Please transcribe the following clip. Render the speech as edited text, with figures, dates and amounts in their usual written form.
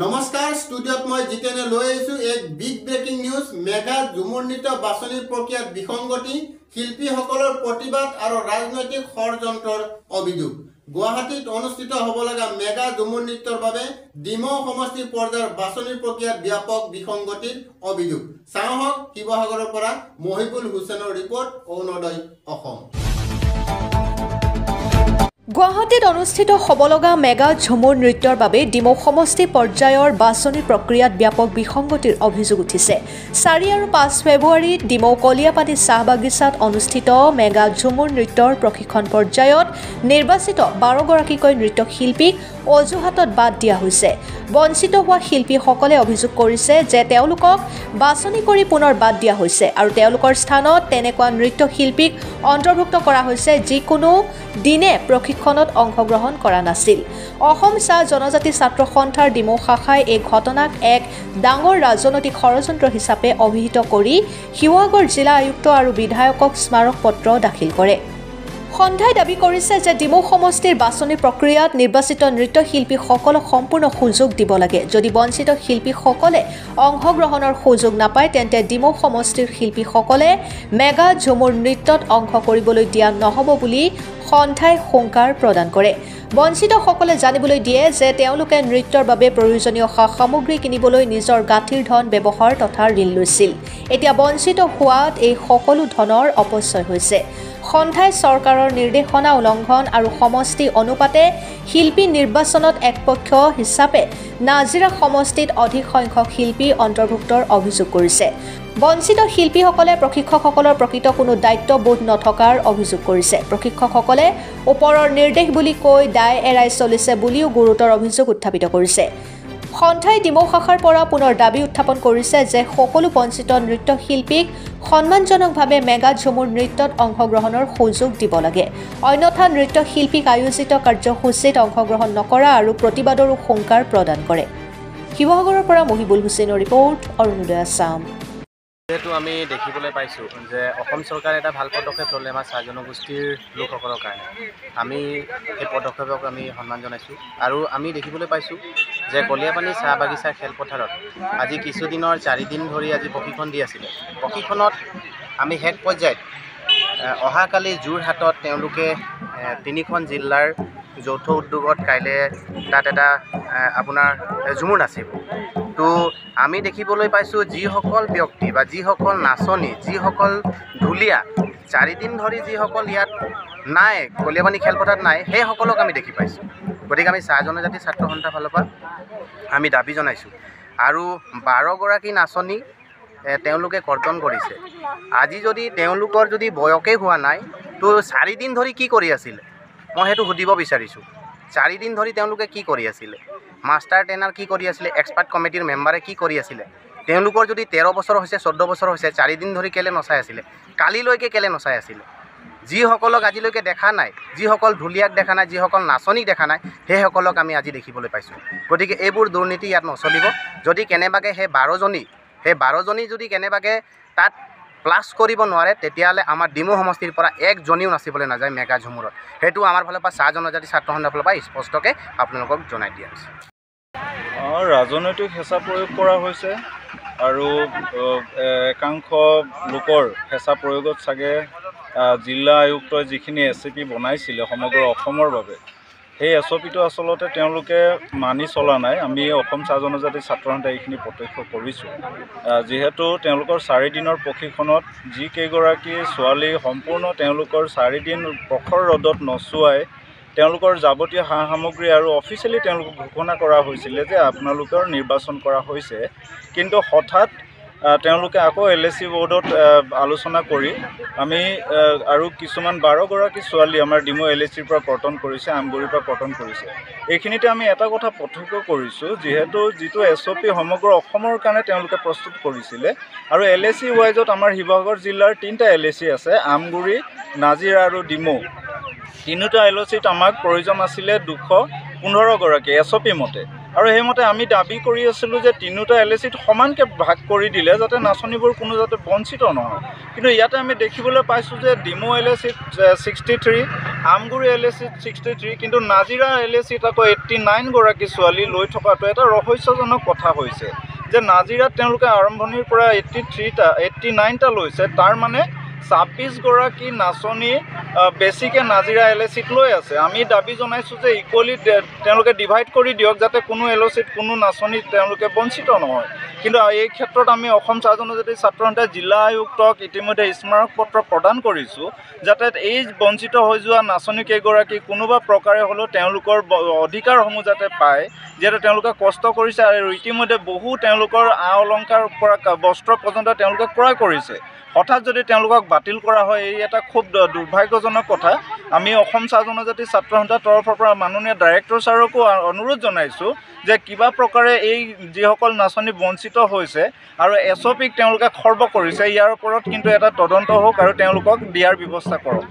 নমস্কাৰ ষ্টুডিঅ'ত মই জিতেনে লৈ আহিছোঁ এক big breaking news. Mega Jhumur নৃত্য বাছনি প্ৰক্ৰিয়াত বিসংগতি, শিল্পীসকলৰ প্ৰতিবাদ আৰু ৰাজনৈতিক ষড়যন্ত্ৰৰ অভিযোগ। গুৱাহাটীত অনুষ্ঠিত হ'ব লগা মেগা ঝুমুৰ নৃত্যৰ বাবে ডিমৌ সমষ্টি পৰ্যায়ৰ বাছনি প্ৰক্ৰিয়াত ব্যাপক বিসংগতিৰ অভিযোগ। চাওঁহক শিৱসাগৰৰ পৰা মহিবুল হুছেইনৰ ৰিপৰ্ট, অৰুণোদয় অসম। গুৱাহাটীত অনুষ্ঠিত হ'ব লগা মেগা ঝুমুৰ নৃত্যৰ বাবে ডিমৌ সমষ্টি পৰ্যায়ৰ বাছনি প্ৰক্ৰিয়াত ব্যাপক বিসংগতিৰ অভিযোগ উঠিছে। 4 আৰু 5 ফেব্ৰুৱাৰীত ডিমৌ কলিয়াপানী চাহ বাগিচাত অনুষ্ঠিত মেগা ঝুমুৰ নৃত্যৰ প্ৰশিক্ষণ পৰ্যায়ত নিৰ্বাচিত 12গৰাকীকৈ নৃত্যশিল্পীক অজুহাতত বাদ দিয়া হৈছে। বঞ্চিত হোৱা শিল্পীসকলে অভিযোগ কৰিছে যে তেওঁলোকক বাছনি কৰি পুনৰ বাদ দিয়া হৈছে আৰু তেওঁলোকৰ স্থানত তেনেকুৱা নৃত্যশিল্পীক অন্তৰ্ভুক্ত কৰা হৈছে যিকোনো দিনে প্ৰশিক্ষণত অংশগ্ৰহণ কৰা নাছিল। অসম চাহ জনজাতি ছাত্ৰ সন্থাৰ ডিমৌ শাখাই এই ঘটনাক এক ডাঙৰ ৰাজনৈতিক ষড়যন্ত্ৰ হিচাপে অভিহিত কৰি শিৱসাগৰ জিলা আয়ুক্ত আৰু বিধায়কক স্মাৰক পত্ৰ দাখিল কৰে। সন্থাই দাবী কৰিছে যে ডিমৌ সমষ্টিৰ বাছনি প্ৰক্ৰিয়াত নিৰ্বাচিত নৃত্যশিল্পীসকলক সম্পূৰ্ণ সুযোগ দিব লাগে। যদি বঞ্চিত শিল্পীসকলে অংশগ্ৰহণৰ সুযোগ নাপায় তেন্তে ডিমৌ সমষ্টিৰ শিল্পীসকলে মেগা ঝুমুৰ নৃত্যত অংশ কৰিবলৈ দিয়া নহ'ব বুলি সন্থাই হুংকাৰ প্ৰদান কৰে। বঞ্চিতসকলে জানিবলৈ দিয়ে যে তেওঁলোকে নৃত্যৰ বাবে প্ৰয়োজনীয় সা সামগ্ৰী কিনিবলৈ নিজৰ গাঁঠিৰ ধন ব্যৱহাৰ তথা ঋণ লৈছিল। এতিয়া বঞ্চিত হোৱাত এই সকলো ধনৰ অপচয় হৈছে। সন্থাই চৰকাৰৰ নিৰ্দেশনা উলংঘন আৰু সমষ্টি অনুপাতে শিল্পী নিৰ্বাচনত একপক্ষ হিচাপে নাজিৰা সমষ্টিত অধিক সংখ্যক শিল্পী অন্তৰ্ভুক্তৰ অভিযোগ কৰিছে। বঞ্চিত শিল্পীসকলে প্ৰশিক্ষকসকলৰ প্ৰকৃত কোনো দায়িত্ববোধ নথকাৰ অভিযোগ কৰিছে। প্ৰশিক্ষকসকলে ওপৰৰ নিৰ্দেশ বুলি কৈ দায় এৰাই চলিছে বুলিও গুৰুতৰ অভিযোগ উত্থাপিত কৰিছে। সন্থাই ডিমৌ শাখাৰ পৰা পুনৰ দাবী উত্থাপন কৰিছে যে সকলো বঞ্চিত নৃত্যশিল্পীক সন্মানজনকভাৱে মেগা ঝুমুৰ নৃত্যত অংশগ্ৰহণৰ সুযোগ দিব লাগে। অন্যথা নৃত্যশিল্পীক আয়োজিত কাৰ্যসূচীত অংশগ্ৰহণ নকৰা আৰু প্ৰতিবাদৰো হুংকাৰ প্ৰদান কৰে। শিৱসাগৰৰ পৰা মহিবুল হুছেইনৰ ৰিপৰ্ট, অৰুণোদয় অসম। যেহেতু আমি দেখিবলৈ পাইছোঁ যে অসম চৰকাৰে এটা ভাল পদক্ষেপ ল'লে আমাৰ চাহ জনগোষ্ঠীৰ লোকসকলৰ কাৰণে। আমি সেই পদক্ষেপক আমি সন্মান জনাইছোঁ আৰু আমি দেখিবলৈ পাইছোঁ যে কলিয়াপানী চাহ বাগিচাৰ খেলপথাৰত আজি কিছুদিনৰ 4 দিন ধৰি আজি প্ৰশিক্ষণ দি আছিলে। প্ৰশিক্ষণত আমি শেষ পৰ্যায়ত অহাকালি যোৰহাটত তেওঁলোকে 3খন জিলাৰ যৌথ উদ্যোগত কাইলৈ তাত এটা আপোনাৰ ঝুমুৰ নাচিব। তো আমি দেখিবলৈ পাইছোঁ যিসকল ব্যক্তি বা যিসকল নাচনী, যিসকল ঢুলীয়া 4 দিন ধৰি যিসকল ইয়াত নাই, কলিয়াপানী খেলপথাৰত নাই, সেইসকলক আমি দেখি পাইছোঁ। গতিকে আমি চাহ জনজাতি ছাত্ৰ সন্থাৰ ফালৰ পৰা আমি দাবী জনাইছোঁ। আৰু 12গৰাকী নাচনী তেওঁলোকে কৰ্তন কৰিছে। আজি যদি তেওঁলোকৰ যদি বয়সেই হোৱা নাই তো 4 দিন ধৰি কি কৰি আছিলে, মই সেইটো সুধিব বিচাৰিছোঁ। 4 দিন ধৰি তেওঁলোকে কি কৰি আছিলে? মাষ্টাৰ ট্ৰেইনাৰ কি কৰি আছিলে? এক্সপাৰ্ট কমিটিৰ মেম্বাৰে কি কৰি আছিলে? তেওঁলোকৰ যদি 13 বছৰ হৈছে, 14 বছৰ হৈছে, 4 দিন ধৰি কেলে নচাই আছিলে? কালিলৈকে কেলে নচাই আছিলে? যিসকলক আজিলৈকে দেখা নাই, যিসকল ঢুলীয়াক দেখা নাই, যিসকল নাচনীক দেখা নাই, সেইসকলক আমি আজি দেখিবলৈ পাইছোঁ। গতিকে এইবোৰ দুৰ্নীতি ইয়াত নচলিব। যদি কেনেবাকৈ সেই 12জনী যদি কেনেবাকৈ তাত প্লাছ কৰিব নোৱাৰে তেতিয়াহ'লে আমাৰ ডিমৌ সমষ্টিৰ পৰা একজনীও নাচিবলৈ নাযায় মেগা ঝুমুৰত। সেইটো আমাৰ ফালৰ পৰা চাহ জনজাতি ছাত্ৰ সন্থাৰ ফালৰ পৰা স্পষ্টকৈ আপোনালোকক জনাই দিয়া হৈছে। ৰাজনৈতিক হেঁচা প্ৰয়োগ কৰা হৈছে আৰু একাংশ লোকৰ হেঁচা প্ৰয়োগত চাগে জিলা আয়ুক্তই যিখিনি SOP বনাইছিলে সমগ্ৰ অসমৰ বাবে, সেই SOPটো আচলতে তেওঁলোকে মানি চলা নাই। আমি অসম চাহ জনজাতি ছাত্ৰ সন্থাই এইখিনি প্ৰত্যক্ষ কৰিছোঁ। যিহেতু তেওঁলোকৰ 4 দিনৰ প্ৰশিক্ষণত যিকেইগৰাকী ছোৱালী সম্পূৰ্ণ তেওঁলোকৰ 4 দিন প্ৰখৰ ৰ'দত নচুৱাই তেওঁলোকৰ যাৱতীয় সা সামগ্ৰী আৰু অফিচিয়েলি তেওঁলোকক ঘোষণা কৰা হৈছিলে যে আপোনালোকৰ নিৰ্বাচন কৰা হৈছে, কিন্তু হঠাৎ তেওঁলোকে আকৌ LAC বৰ্ডত আলোচনা কৰি আমি আৰু কিছুমান 12গৰাকী ছোৱালী আমাৰ ডিমৌ LACৰ পৰা কৰ্তন কৰিছে, আমগুৰিৰ পৰা কৰ্তন কৰিছে। এইখিনিতে আমি এটা কথা পাৰ্থক্য কৰিছোঁ, যিহেতু যিটো SOP সমগ্ৰ অসমৰ কাৰণে তেওঁলোকে প্ৰস্তুত কৰিছিলে আৰু LAC ৱাইজত আমাৰ শিৱসাগৰ জিলাৰ 3টা LAC আছে, আমগুৰি, নাজিৰা আৰু ডিমৌ। 3টা LACত আমাক প্ৰয়োজন আছিলে 215গৰাকী SOP মতে। আৰু সেইমতে আমি দাবী কৰি আছিলোঁ যে তিনিওটা LACত সমানকৈ ভাগ কৰি দিলে যাতে নাচনিবোৰ কোনো যাতে বঞ্চিত নহয়। কিন্তু ইয়াতে আমি দেখিবলৈ পাইছোঁ যে ডিমৌ LACত 63, আমগুৰি LACত 63, কিন্তু নাজিৰা LACত আকৌ 89 গৰাকী ছোৱালী লৈ থকাটো এটা ৰহস্যজনক কথা হৈছে যে নাজিৰাত তেওঁলোকে আৰম্ভণিৰ পৰা 89টা লৈছে, তাৰ মানে 26 গৰাকী নাচনী বেছিকৈ নাজিৰা LACত লৈ আছে। আমি দাবী জনাইছোঁ যে ইকুৱেলি তেওঁলোকে ডিভাইড কৰি দিয়ক যাতে কোনো LACত কোনো নাচনী তেওঁলোকে বঞ্চিত নহয়। কিন্তু এই ক্ষেত্ৰত আমি অসম চাহ জনজাতি ছাত্ৰ সন্থাই জিলা আয়ুক্তক ইতিমধ্যে স্মাৰক পত্ৰ প্ৰদান কৰিছোঁ যাতে এই বঞ্চিত হৈ যোৱা নাচনী কেইগৰাকী কোনোবা প্ৰকাৰে হ'লেও তেওঁলোকৰ অধিকাৰসমূহ যাতে পায়, যিহেতু তেওঁলোকে কষ্ট কৰিছে আৰু ইতিমধ্যে বহু তেওঁলোকৰ অলংকাৰ পৰা বস্ত্ৰ পৰ্যন্ত তেওঁলোকে ক্ৰয় কৰিছে। হঠাৎ যদি তেওঁলোকক বাতিল কৰা হয়, এই এটা খুব দুৰ্ভাগ্যজনক কথা। আমি অসম চাহ জনজাতি ছাত্ৰ সন্থাৰ তৰফৰ পৰা মাননীয় ডাইৰেক্টৰ ছাৰকো অনুৰোধ জনাইছোঁ যে কিবা প্ৰকাৰে এই যিসকল নাচনী বঞ্চিত হৈছে আৰু SOPক তেওঁলোকে খৰ্ব কৰিছে, ইয়াৰ ওপৰত কিন্তু এটা তদন্ত হওক আৰু তেওঁলোকক দিয়াৰ ব্যৱস্থা কৰক।